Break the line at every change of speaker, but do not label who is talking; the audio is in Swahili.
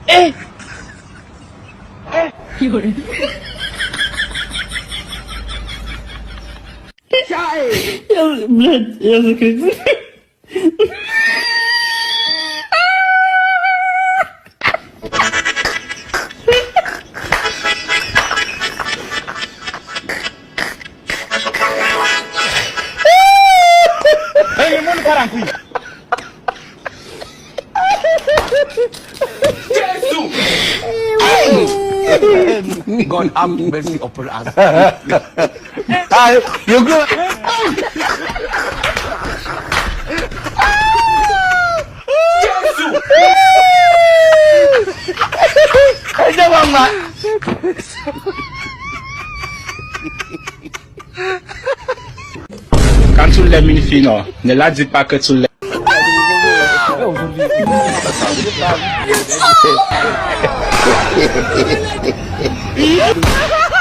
Eh! Блядь, я закричу.
Hey, mon parang
God have mercy upon us.
You go. Aja mama.
Quand tu l'aimes une fille, non, ne la dis pas que tu l'aimes.
Hehehehe